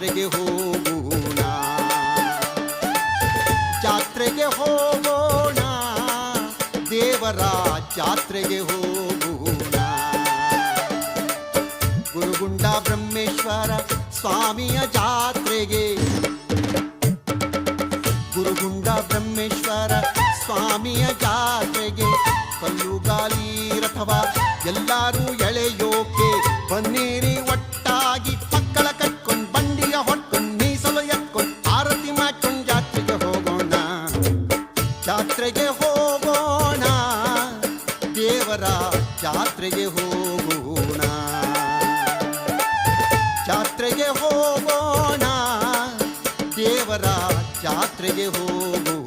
ಜಾತ್ರೆಗೆ ಹೋಗೋಣ, ಜಾತ್ರೆಗೆ ಹೋಗೋಣ, ದೇವರ ಜಾತ್ರೆಗೆ ಹೋಗೋಣ. ಗುರುಗುಂಡ ಬ್ರಹ್ಮೇಶ್ವರ ಸ್ವಾಮಿಯ ಜಾತ್ರೆಗೆ, ಗುರುಗುಂಡ ಬ್ರಹ್ಮೇಶ್ವರ ಸ್ವಾಮಿಯ ಜಾತ್ರೆಗೆ ಕಲ್ಲುಗಾಲಿ ರಥವ ಎಲ್ಲರೂ ಎಳೆಯೋಕೆ ಬನ್ನಿರಿ ಒಟ್ಟಾಗಿ, ಮಕ್ಕಳ ಕಟ್ಕೊಂಡು ಬಂಡಿಯ ಹೊಟ್ಕೊಂಡು ಮೀಸಲು ಎತ್ಕೊಂಡು ಆರತಿ ಮಾಡ್ಕೊಂಡು ಜಾತ್ರೆಗೆ ಹೋಗೋಣ, ಜಾತ್ರೆಗೆ ಹೋಗೋಣ, ದೇವರ ಜಾತ್ರೆಗೆ ಹೋಗೋಣ, ಜಾತ್ರೆಗೆ ಹೋಗೋಣ, ದೇವರ ಜಾತ್ರೆಗೆ ಹೋಗೋಣ.